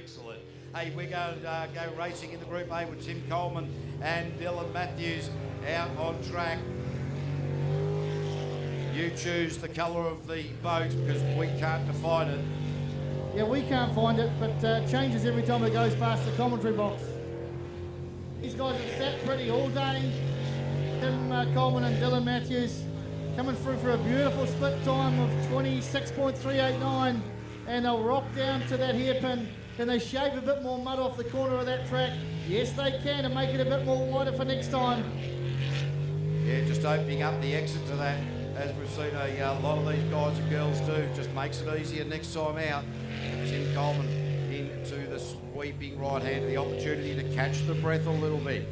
excellent. Hey, we're going to go racing in the Group A with Tim Coleman and Dylan Matthews out on track. You choose the colour of the boat because we can't define it. Yeah, we can't find it, but changes every time it goes past the commentary box. These guys have sat pretty all day. Tim Coleman and Dylan Matthews coming through for a beautiful split time of 26.389, and they'll rock down to that hairpin. Can they shave a bit more mud off the corner of that track? Yes, they can, and make it a bit more wider for next time. Yeah, just opening up the exit to that, as we've seen a lot of these guys and girls do, just makes it easier next time out. Tim Coleman into the sweeping right hand, the opportunity to catch the breath a little bit.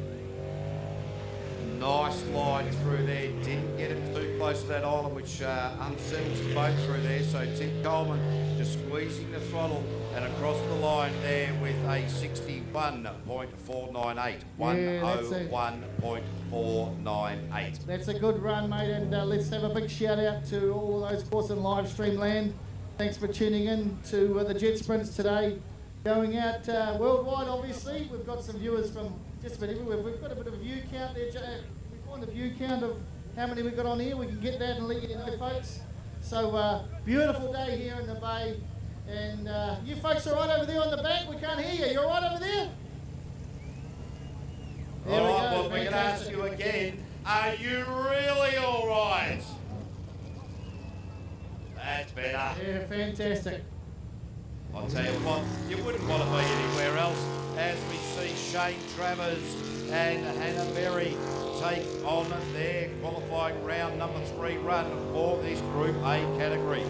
Nice line through there, didn't get it too close to that island, which unsettles the boat through there. So Tim Coleman just squeezing the throttle and across the line there with a 61.498, 101.498. That's a good run, mate, and let's have a big shout out to all those course in live stream land. Thanks for tuning in to the Jet Sprints today. Going out worldwide, obviously. We've got some viewers from just about everywhere. We've got a bit of a view count there. We find the view count of how many we've got on here. We can get that and let you know, folks. So, beautiful day here in the bay. And you folks are right over there on the bank. We can't hear you. You're right over there? There we go. Well, we're going to ask you again. Are you really all right? That's better. Yeah, fantastic. I'll tell you what, you wouldn't want to be anywhere else as we see Shane Travers and Hannah Berry take on their qualifying round number 3 run for this Group A category.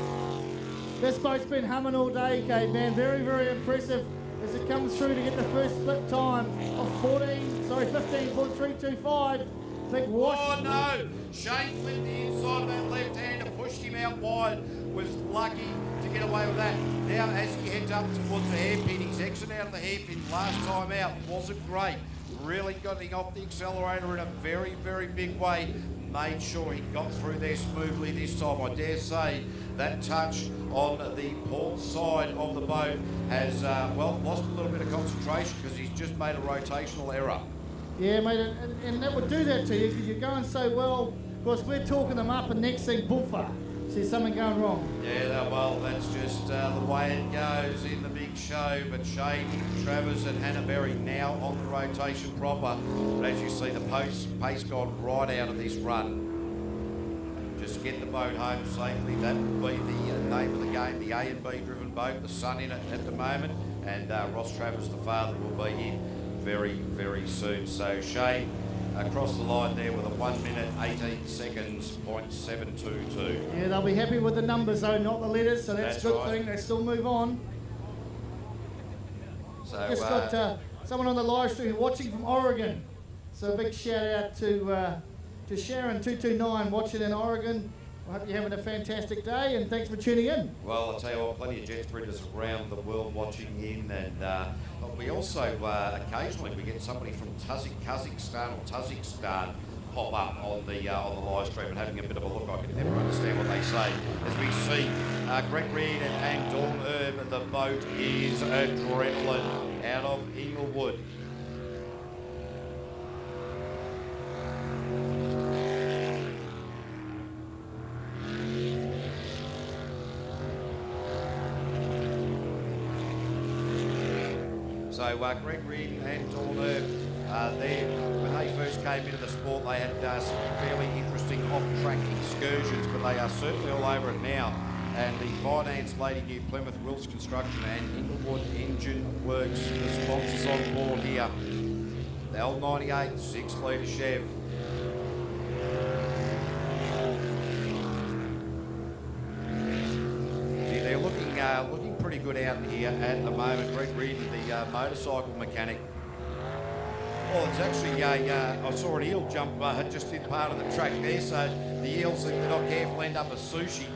This boat's been humming all day, Kate, man. Very, very impressive as it comes through to get the first split time of 15.325. Big wash. Oh no! Shane clipped the inside of that left hand and pushed him out wide. Was lucky to get away with that. Now as he heads up towards the hairpin, his exit out of the hairpin last time out wasn't great. Really getting off the accelerator in a very, very big way. Made sure he got through there smoothly this time. I dare say that touch on the port side of the boat has, well, lost a little bit of concentration because he's just made a rotational error. Yeah, mate, and that would do that to you because you're going so well. Of course, we're talking them up and next thing, boomfa. There's something going wrong. Yeah, well, that's just the way it goes in the big show. But Shane Travers and Hannah Berry now on the rotation proper. But as you see, the pace gone right out of this run. Just get the boat home safely. That will be the name of the game. The A and B driven boat. The son in it at the moment. And Ross Travers, the father, will be in very, very soon. So Shane across the line there with a 1 minute 18 seconds .722. Yeah, they'll be happy with the numbers though, not the letters, so that's a good thing. They still move on. So just got someone on the live stream watching from Oregon, so a big shout out to Sharon229 watching in Oregon. I hope you're having a fantastic day and thanks for tuning in. Well, I'll tell you what, plenty of jet sprinters around the world watching in, and we also occasionally we get somebody from Kazakhstan pop up on the live stream and having a bit of a look. I can never understand what they say. As we see Greg Reed and Dawn Herb, the boat is Adrenaline out of Inglewood. So Greg Reed and Dawn Herb, when they first came into the sport, they had some fairly interesting off-track excursions, but they are certainly all over it now. And the Finance Lady New Plymouth, Wills Construction and Inglewood Engine Works, the sponsors on board here. The L98 6-litre Chev. See, they're looking pretty good out here at the moment. Greg Reed, the motorcycle mechanic. Well, it's actually I saw an eel jump just in part of the track there, so the eels, if they're not careful, end up as sushi.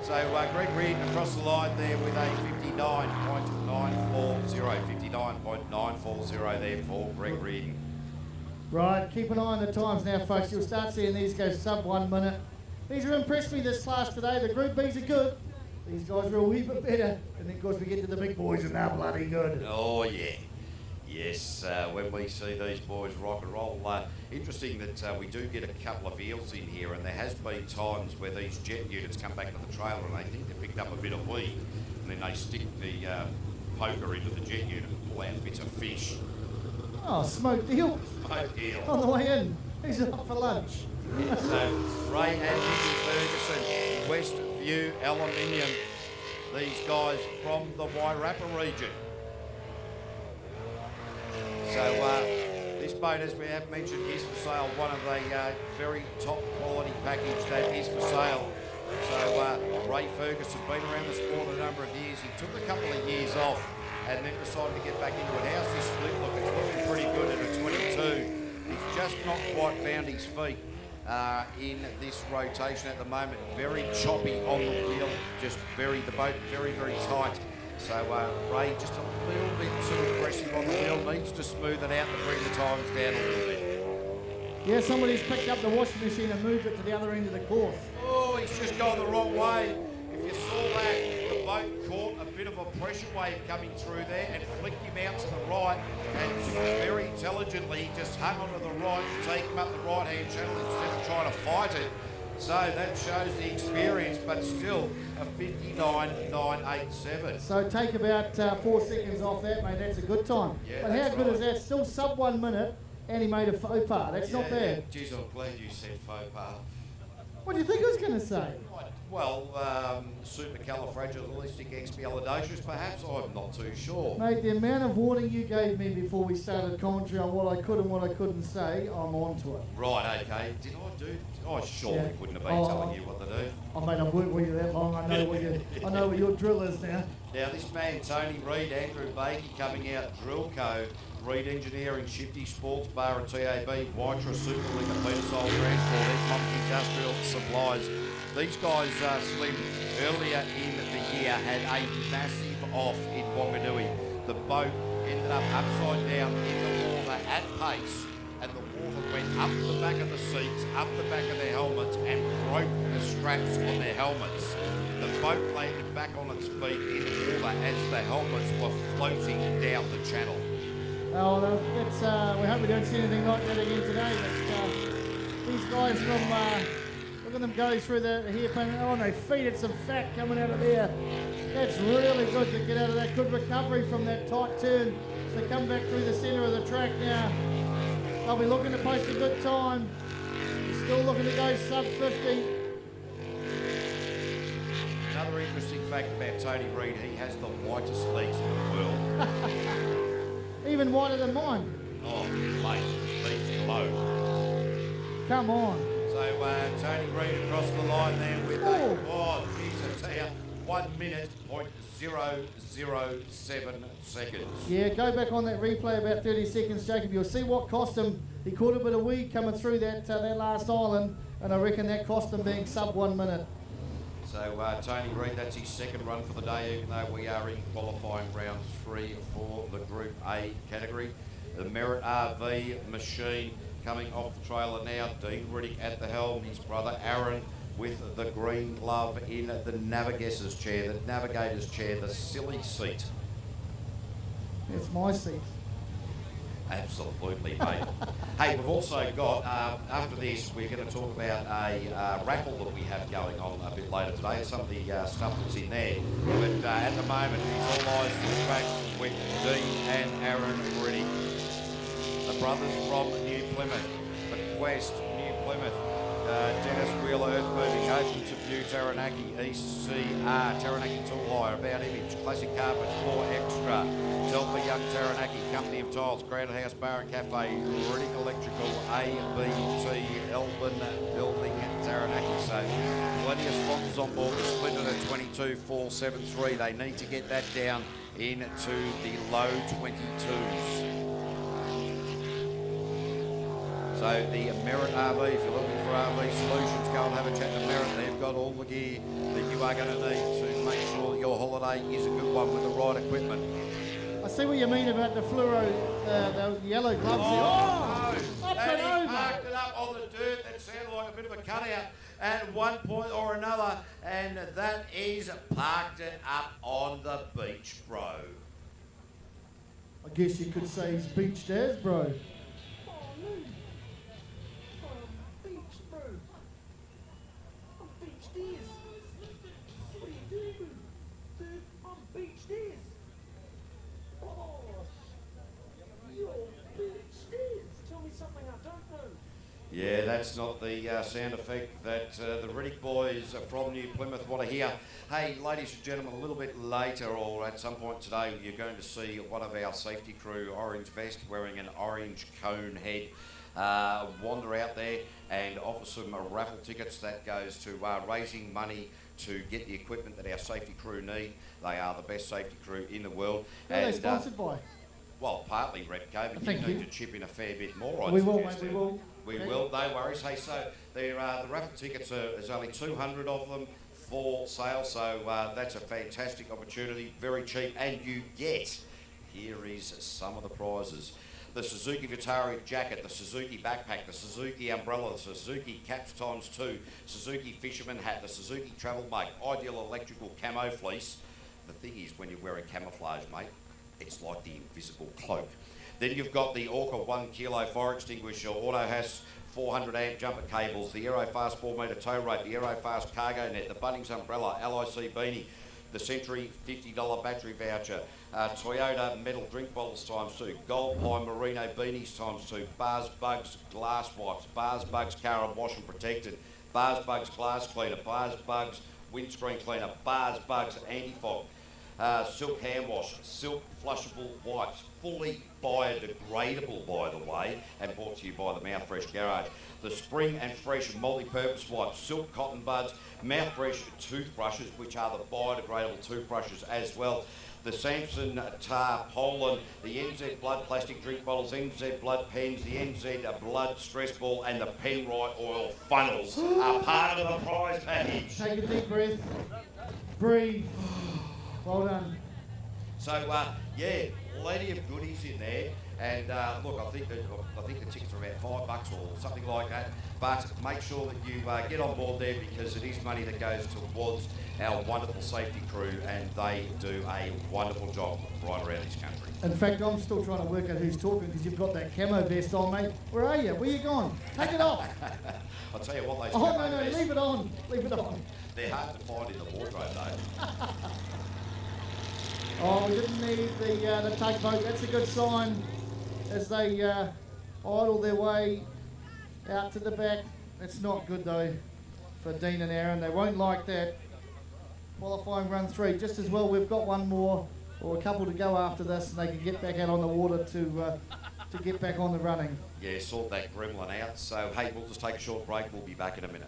So Greg Reed across the line there with a 59.940 there for Greg Reed. Right, keep an eye on the times now, folks. You'll start seeing these go sub 1 minute. These have impressed me this class today. The Group Bs are good. These guys are a wee bit better. And then, of course, we get to the big boys and they're bloody good. Oh, yeah. Yes, when we see these boys rock and roll. Interesting that we do get a couple of eels in here, and there has been times where these jet units come back to the trailer and they think they picked up a bit of weed, and then they stick the poker into the jet unit and pull out bits of fish. Oh, smoked eel. Smoked eel. On the way in. He's up for lunch. Yeah, so Ray and Nicky Ferguson, Westview Aluminium, these guys from the Wairarapa region. So this boat, as we have mentioned, is for sale. One of the very top quality package that is for sale. So Ray Ferguson, been around the sport a number of years. He took a couple of years off and then decided to get back into it. How's this split look? It's looking pretty good at a 22. He's just not quite found his feet in this rotation at the moment. Very choppy on the wheel, just the boat very, very tight. So Ray just a little bit too aggressive on the wheel, needs to smooth it out and bring the times down a little bit. Yeah, somebody's picked up the washing machine and moved it to the other end of the course. Oh, he's just gone the wrong way. If you saw that, the boat caught a bit of a pressure wave coming through there and flicked him out to the right, and very intelligently he just hung onto the right to take him up the right-hand channel instead of trying to fight it. So that shows the experience, but still a 59.987. So take about 4 seconds off that, mate. That's a good time. Yeah, but how that's good right. is that? Still sub 1 minute, and he made a faux pas. That's not bad. Geez, I'm glad you said faux pas. What do you think I was going to say? Well, supercalifragilisticexpialidocious, perhaps? I'm not too sure. Mate, the amount of warning you gave me before we started commentary on what I could and what I couldn't say, I'm on to it. Right, okay. Did I do? I surely wouldn't have been telling you what to do. Oh, mate, I've worked with you that long. I know what your drill is now. Now, this man, Tony Reid, Andrew Bakey, coming out, Drillco, Reid Engineering, Shifty Sports Bar and TAB, Wytra Superliquor, Petersole Transport, Egmont Industrial Supplies. These guys, Slim, earlier in the year had a massive off in Wanganui. The boat ended up upside down in the water at pace, and the water went up the back of the seats, up the back of their helmets, and broke the straps on their helmets. The boat landed back on its feet in the water as the helmets were floating down the channel. Oh, that's, we hope we don't see anything like that again today. But these guys from, look at them go through the hairpin. Oh, they feed some fat coming out of there. That's really good to get out of that. Good recovery from that tight turn. So come back through the centre of the track now. They'll be looking to post a good time. Still looking to go sub 50. Another interesting fact about Tony Reid, he has the whitest legs in the world. Even whiter than mine. Oh, mate, legs glow. Come on. So Tony Reid across the line there with geez, I tell you, 1 minute, 0.007 seconds. Yeah, go back on that replay about 30 seconds, Jacob. You'll see what cost him. He caught a bit of weed coming through that last island, and I reckon that cost him being sub 1 minute. So Tony Reid, that's his second run for the day, even though we are in qualifying round 3 for the Group A category. The Merit RV machine coming off the trailer now. Dean Riddick at the helm, his brother Aaron with the green glove in the navigator's chair, the silly seat. It's my seat. Absolutely, mate. Hey, we've also got, after this, we're going to talk about a raffle that we have going on a bit later today, some of the stuff that's in there. But at the moment, it's all eyes to the track with Dean and Aaron Riddick, the brothers from New Plymouth, the Quest, New Plymouth, Dennis Wheeler, Earth Moving, Ocean Subdue, Taranaki, ECR, Taranaki Tool Hire, About Image, Classic Carpets, Floor Extra, Telfa Young Taranaki, Company of Tiles, Granite House Bar and Cafe, Riddick Electrical, ABT, Elbin Building, Taranaki. So plenty of sponsors on board. The split at a 22.473. They need to get that down into the low 22s. So the Merit RV, if you're looking for RV solutions, go and have a chat to Merit. They've got all the gear that you are going to need to make sure that your holiday is a good one with the right equipment. I see what you mean about the fluoro, the yellow gloves. Oh, no. Up And and he over. parked it up on the dirt. That sounded like a bit of a cutout. at one point or another, and that is parked it up on the beach, bro. I guess you could say he's beached as, bro. Oh, Lou. I'm beached, bro. I'm beached ears. What are you doing, dude? I'm beached ears. Oh, you're beached ears. Tell me something I don't know. Yeah, that's not the sound effect that the Riddick boys from New Plymouth want to hear. Hey, ladies and gentlemen, a little bit later or at some point today, you're going to see one of our safety crew, orange vest, wearing an orange cone head, wander out there and offer some raffle tickets. That goes to raising money to get the equipment that our safety crew need. They are the best safety crew in the world. Who are they sponsored by? Well, partly Repco, but Thank you you. need to chip in a fair bit more. We will, mate, we will. We will, no worries. Hey, so the raffle tickets, there's only 200 of them for sale, so that's a fantastic opportunity, very cheap, and you get, here is some of the prizes. The Suzuki Vitara jacket, the Suzuki backpack, the Suzuki umbrella, the Suzuki caps ×2, Suzuki fisherman hat, the Suzuki travel mug, ideal electrical camo fleece. The thing is, when you're wearing camouflage, mate, it's like the invisible cloak. Then you've got the Orca 1 kilo fire extinguisher, Autohas 400 amp jumper cables, the Aerofast 4 metre tow rope, the Aerofast cargo net, the Bunnings umbrella, LIC beanie, the Century $50 battery voucher, Toyota metal drink bottles ×2, Gold Pine Merino beanies ×2, Bars Bugs glass wipes, Bars Bugs car and wash and protected, Bars Bugs glass cleaner, Bars Bugs windscreen cleaner, Bars Bugs anti-fog, silk hand wash, silk flushable wipes, fully biodegradable, by the way, and brought to you by the Mouthfresh Garage. The Spring and Fresh multi-purpose wipes, silk cotton buds, Mouthfresh toothbrushes, which are the biodegradable toothbrushes as well. The Samson Tar Poland, the NZ Blood plastic drink bottles, NZ Blood pens, the NZ Blood stress ball, and the Penrite oil funnels are part of the prize package. Take a deep breath. Breathe. Well done. So, yeah, plenty of goodies in there. And look, I think the tickets are about $5 or something like that. But make sure that you get on board there, because it is money that goes towards our wonderful safety crew, and they do a wonderful job right around this country. In fact, I'm still trying to work out who's talking, because you've got that camo vest on, mate. Where are you? Where you gone? Take it off. I'll tell you what, those Oh, camo no, vests, leave it on. Leave it on. they're hard to find in the wardrobe though. Oh, we didn't need the tugboat. That's a good sign as they idle their way out to the back. It's not good though for Dean and Aaron. They won't like that. Qualifying run 3. Just as well we've got one more or a couple to go after this, and they can get back out on the water to get back on the running. Yeah, sort that gremlin out. So, hey, we'll just take a short break. We'll be back in a minute.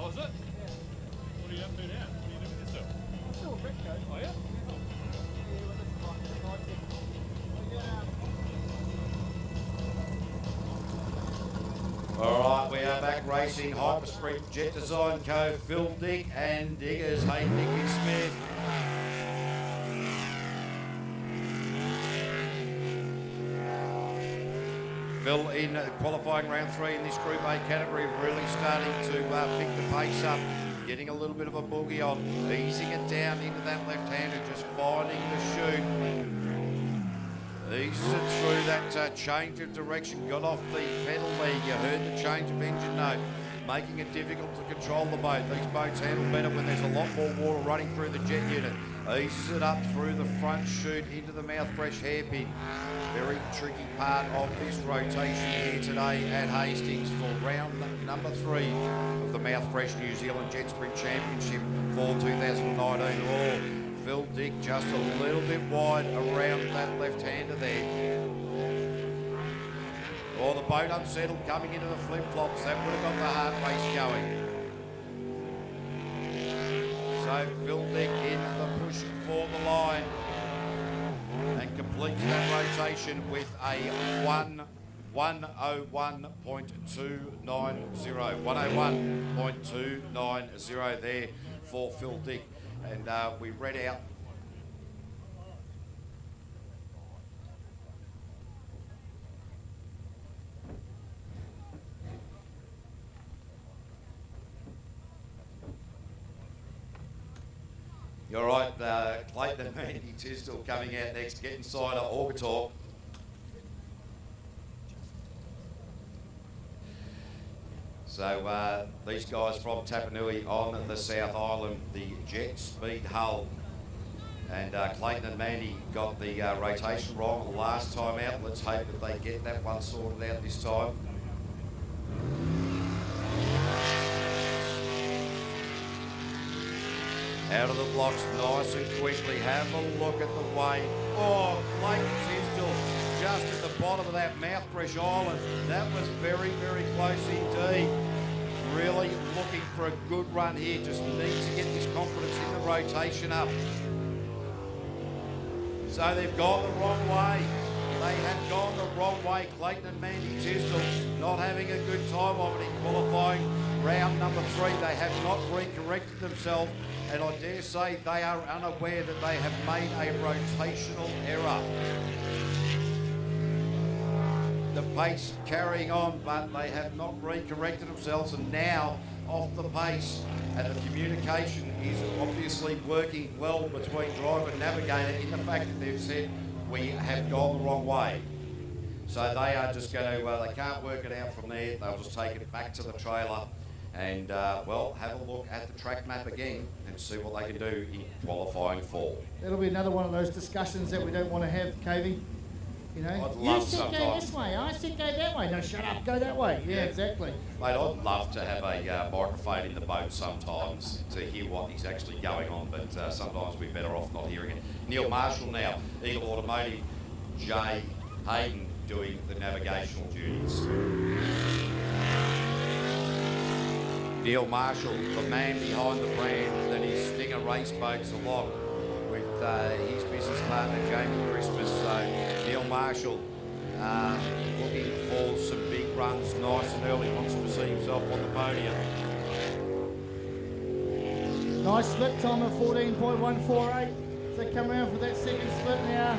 Oh, is it? What are you up to now? What are you doing with yourself? Still a Repco. Oh, yeah? All right, we are back racing Hypersprint Jet Design Co. Phil Dick and Diggers. Hey, Nicky Smith. Phil in qualifying round 3 in this Group A category, really starting to pick the pace up, getting a little bit of a boogie on, easing it down into that left-hander, just finding the chute. Eases it through that change of direction, got off the pedal there. You heard the change of engine note, making it difficult to control the boat. These boats handle better when there's a lot more water running through the jet unit. Eases it up through the front chute into the Mouthfresh hairpin. Very tricky part of this rotation here today at Hastings for round number 3 of the Mouthfresh New Zealand Jet Sprint Championship for 2019. Oh, Phil Dick just a little bit wide around that left-hander there. Oh, the boat unsettled coming into the flip-flops. That would have got the heart race going. So Phil Dick in the push for the line and completes that rotation with a 101.290. 101.290 there for Phil Dick. And we read out You're right, Clayton and Mandy Tisdall coming out next. Get inside Orbitor. So these guys from Tapanui on the South Island, the jet speed hull. And Clayton and Mandy got the rotation wrong the last time out. Let's hope that they get that one sorted out this time. Out of the blocks nice and quickly. Have a look at the weight. Oh, Clayton Tisdall just at the bottom of that Mouthfresh Island. That was very, very close indeed. Really looking for a good run here. Just needs to get his confidence in the rotation up. So they've gone the wrong way. They have gone the wrong way. Clayton and Mandy Tisdall not having a good time of it in qualifying round number 3. They have not re-corrected themselves, and I dare say they are unaware that they have made a rotational error. The pace carrying on, but they have not re-corrected themselves, and now off the pace, and the communication is obviously working well between driver and navigator in the fact that they've said we have gone the wrong way. So they are just going to, they can't work it out from there. They'll just take it back to the trailer and, well, have a look at the track map again and see what they can do in qualifying 4. That'll be another one of those discussions that we don't want to have, KV. You know, I'd you love said go sometimes. this way, I said go that way. No, shut up, go that way. Yeah, exactly. Mate, I'd love to have a microphone in the boat sometimes to hear what is actually going on, but sometimes we're better off not hearing it. Neil Marshall now, Eagle Automotive, Jay Hayden doing the navigational duties. Neil Marshall, the man behind the brand that is Stinger Race Boats along with his business partner Jamie Christmas. So Neil Marshall looking for some big runs nice and early, wants to see himself on the podium. Nice split time of 14.148. So come around for that second split now.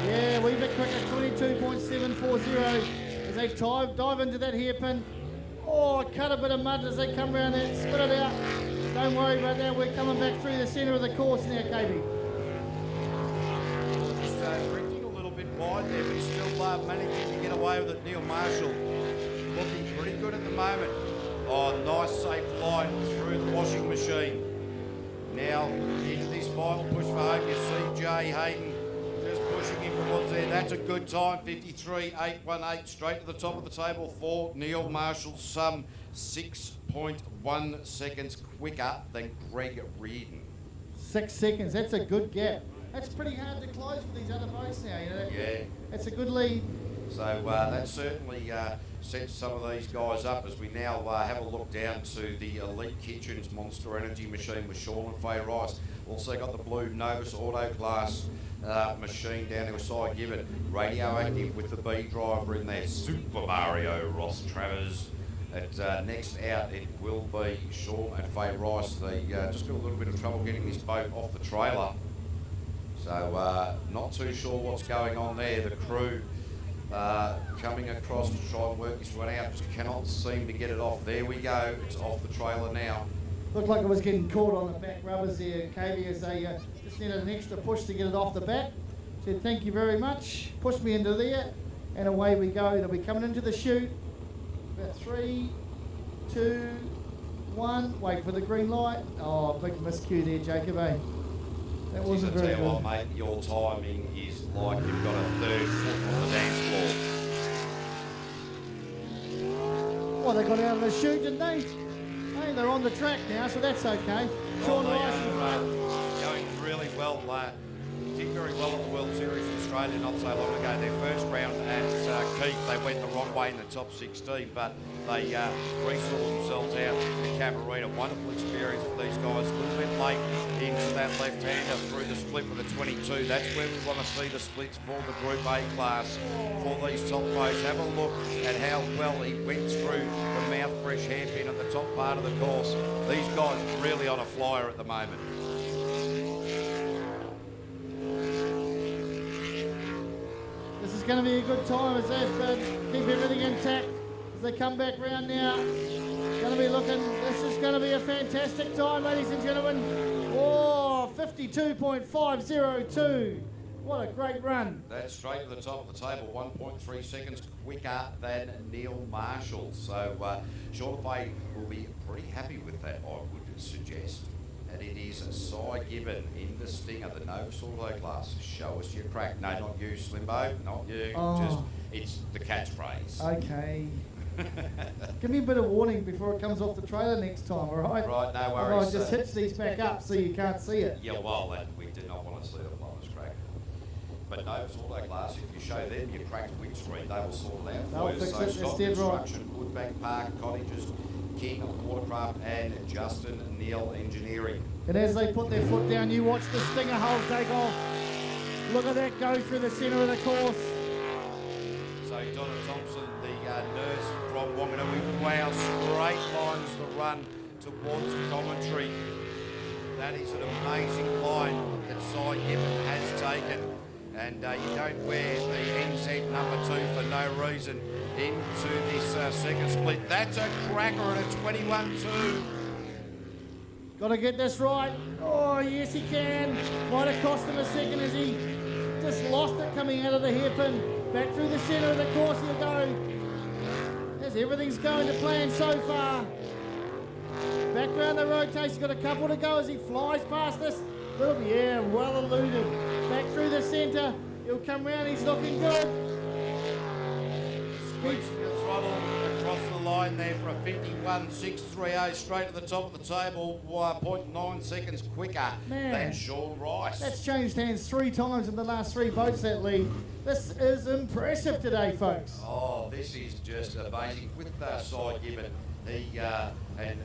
Yeah, wee bit quicker, 22.740 as they dive into that hairpin. Oh, cut a bit of mud as they come around that, spit it out. Don't worry about that, we're coming back through the centre of the course now, KB. Just drifting a little bit wide there, but still managing to get away with it. Neil Marshall looking pretty good at the moment. Oh, nice safe line through the washing machine. Now into this final push for home, you see Jay Hayden just pushing him towards there. That's a good time, 53.818, straight to the top of the table for Neil Marshall, some 6.1 seconds quicker than Greg Reardon. 6 seconds, that's a good gap. That's pretty hard to close for these other boats now, you know. Yeah. That's a good lead. So that certainly sets some of these guys up as we now have a look down to the Elite Kitchens Monster Energy machine with Sean and Faye Rice. Also got the blue Novus Auto Class machine down to Asai Gibbon. Radioactive with the B driver in there. Super Mario Ross Travers. Next out it will be Sean and Faye Rice. They just got a little bit of trouble getting this boat off the trailer. So not too sure what's going on there. The crew coming across to try and work this one out, just cannot seem to get it off. There we go, it's off the trailer now. Looked like it was getting caught on the back rubbers there, KB, as they just needed an extra push to get it off the back. Said thank you very much. Pushed me into there, and away we go. They'll be coming into the chute. About 3, 2, 1. Wait for the green light. Oh, big miscue there, Jacob, eh? That wasn't very Tell you good. what, mate, your timing is like you've got a third foot on the dance floor. Well, they got out of the chute, didn't they? Hey, they're on the track now, so that's okay. Sean Rice in front. Going really well. Did very well at the World Series in Australia not so long ago. Their first round at Keith, they went the wrong way in the top 16, but they resorted themselves out at Cabarita. Wonderful experience for these guys. A little bit late into that left-hander through the split with a 22. That's where we want to see the splits for the Group A class for these top boats. Have a look at how well he went through the Mouthfresh hairpin at the top part of the course. These guys really on a flyer at the moment. This is going to be a good time as they keep everything intact as they come back round now. Going to be looking, this is going to be a fantastic time, ladies and gentlemen. Oh, 52.502. What a great run. That's straight to the top of the table, 1.3 seconds quicker than Neil Marshall. So Sean Fay will be pretty happy with that, I would suggest. And it is Cy Gibbon in the Stinger, the Novus Auto class. Show us your crack. No, not you, Slimbo, not you. Oh. Just, it's the catchphrase. Okay. Give me a bit of warning before it comes off the trailer next time, all right? Right, no worries. Otherwise, just hitch these back up so you can't see it. Yeah, well, we did not want to see the blowers crack. But Novus Auto class, if you show them your cracked windscreen, they will sort it out They'll for you. fix So it, Scott they're dead right. Construction, Woodbank Park, Cottages, King Watercraft, and Justin Neal Engineering. And as they put their foot down, you watch the Stinger hull take off. Look at that go through the centre of the course. So Donna Thompson, the nurse from Wanganui, wow, straight lines the run towards commentary. That is an amazing line that Cy Gibbon has taken. And you don't wear the NZ number 2 for no reason into this second split. That's a cracker at a 21-2. Got to get this right. Oh, yes, he can. Might have cost him a second as he just lost it coming out of the hairpin. Back through the centre of the course he'll go. As everything's going to plan so far. Back round the rotation, got a couple to go as he flies past this. Yeah, well eluded. Back through the centre. He'll come round, he's looking good. Squeezing the throttle across the line there for a 51.630 straight to the top of the table, 0.9 seconds quicker than Sean Rice. That's changed hands 3 times in the last 3 boats, that lead. This is impressive today, folks. Oh, this is just amazing. With Cy Gibbon, he and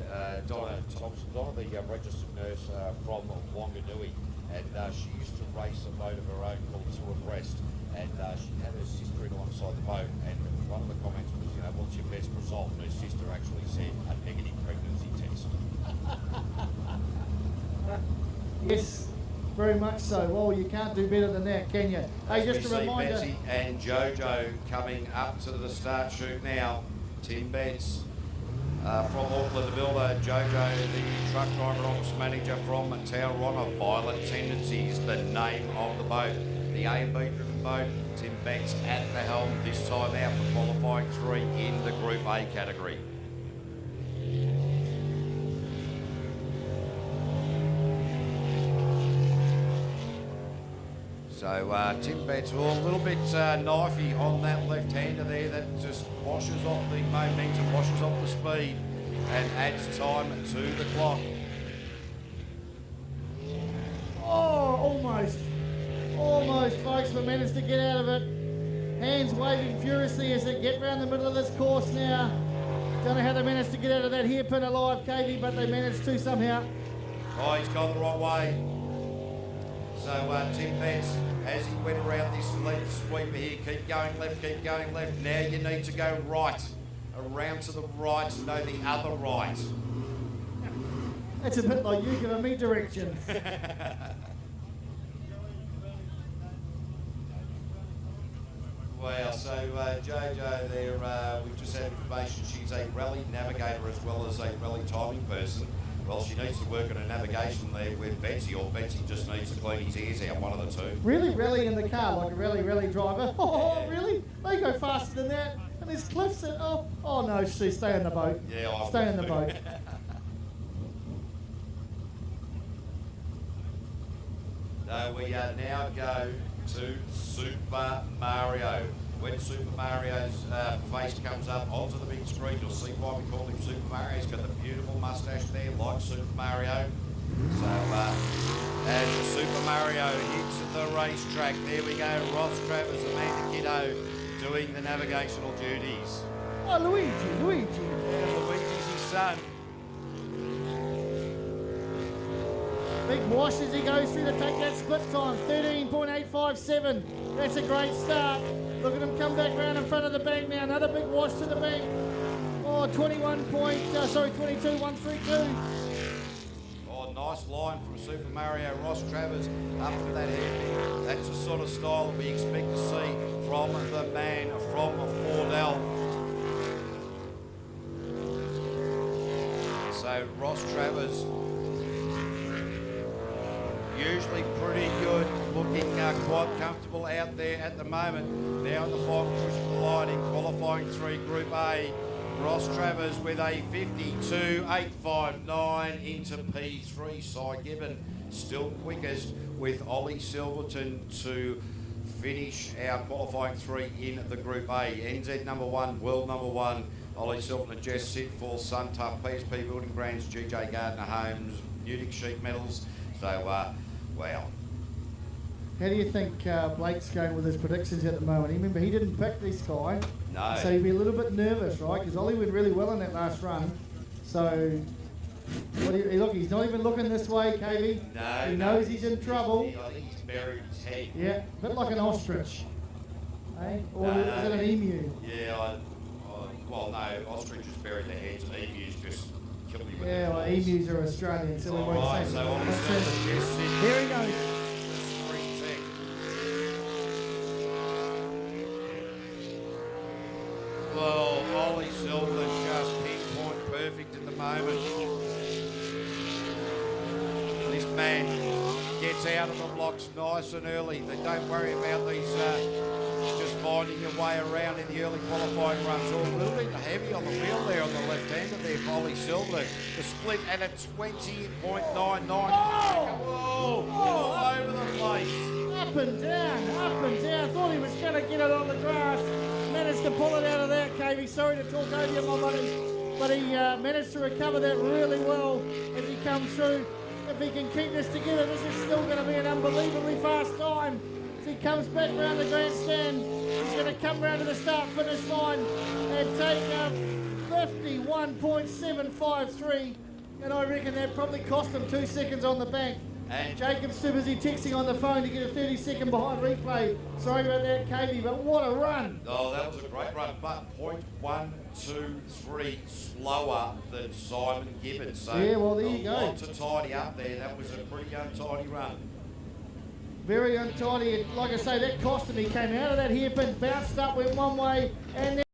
Donna Thompson, Donna, the registered nurse from Wanganui, and she used to race a boat of her own called Two Abreast, and she had her sister in alongside the boat, and one of the comments was, you know, what's your best result? And her sister actually said a negative pregnancy test. Yes, very much so. Well, you can't do better than that, can you? Hey, just a reminder. Betsy and Jojo coming up to the start chute now. Tim Betts from Auckland, the builder. Jojo, the truck driver office manager from Tauranga. Violent Tendencies, the name of the boat. The A and B driven boat. Tim Betts at the helm this time out for qualifying 3 in the Group A category. So Tim Betts, well, a little bit knifey on that left-hander there. That just washes off the momentum, washes off the speed, and adds time to the clock. Oh, almost. Almost, folks, but managed to get out of it. Hands waving furiously as they get round the middle of this course now. Don't know how they managed to get out of that hairpin alive, Katie, but they managed to somehow. Oh, he's gone the wrong way. So Tim Betts, as he went around this left sweeper here, keep going left, keep going left. Now you need to go right. Around to the right, no, the other right. That's a bit like you giving me direction. Well, so Jojo there, we've just had information she's a rally navigator as well as a rally timing person. Well, she needs to work on her navigation there with Betsy, or Betsy just needs to clean his ears out, one of the two. Really rally in the car like a rally driver. Oh, really? They go faster than that. And there's cliffs. Oh no, stay in the boat. Yeah, I stay would in the too. boat. We now go to Super Mario. When Super Mario's face comes up onto the big screen, you'll see why we call him Super Mario. He's got the beautiful mustache there, like Super Mario. So, as Super Mario hits the racetrack, there we go. Ross Travers, Amanda Kiddo, doing the navigational duties. Oh, Luigi. Yeah, Luigi's his son. Big wash as he goes through to take that split time, 13.857. That's a great start. Look at him come back round in front of the bank now. Another big wash to the bank. Oh, 22.132. Oh, nice line from Super Mario. Ross Travers up to that hairpin. That's the sort of style that we expect to see from the man from Fordell. So Ross Travers, usually pretty good, looking quite comfortable out there at the moment. Now in the final push for the line in qualifying 3 Group A. Ross Travers with a 52.859 into P3. Cy Gibbon still quickest with Ollie Silverton to finish our qualifying 3 in the Group A. NZ number 1, world number 1, Ollie Silverton, Jess Sitfall, Suntough, PSP Building Brands, GJ Gardner Homes, Newdick Sheet Metals. So, wow. How do you think Blake's going with his predictions at the moment? Remember, he didn't pick this guy. No. So he'd be a little bit nervous, right? Because Ollie went really well in that last run. So, look, he's not even looking this way, KV. No. He knows he's in trouble. I think he's buried his head. Yeah, a bit like an ostrich. Eh? Or No, is it an emu? Yeah, well, no, ostriches bury their heads and emus just kill me with Yeah, their well, claws. emus are Australian, so we All won't right, say so that. Ollie That's Silverton, it. Jess Sitfall. Here he goes. Spring Tech. Well, Ollie Silverton just pinpoint perfect at the moment. This man gets out of the blocks nice and early. They don't worry about these just finding your way around in the early qualifying runs. Oh, a little bit heavy on the wheel there on the left-hander there for Ollie Silverton. The split at a 20.99. Whoa! All over the place. Up and down. Thought he was going to get it on the grass. Managed to pull it out of that, KV. Sorry to talk over you, my buddy. But he managed to recover that really well as he comes through. If he can keep this together, this is still going to be an unbelievably fast time. As he comes back round the grandstand, he's going to come round to the start-finish line and take 51.753. And I reckon that probably cost him 2 seconds on the bank. And Jacob's too busy texting on the phone to get a 30-second behind replay. Sorry about that, KV, but what a run. oh, that was a great run, but 0.123 slower than Simon Gibbons. So Yeah, well, there you go. A lot to tidy up there. That was a pretty untidy run. Very untidy. Like I say, that cost him. He came out of that hairpin, bounced up, went one way, and then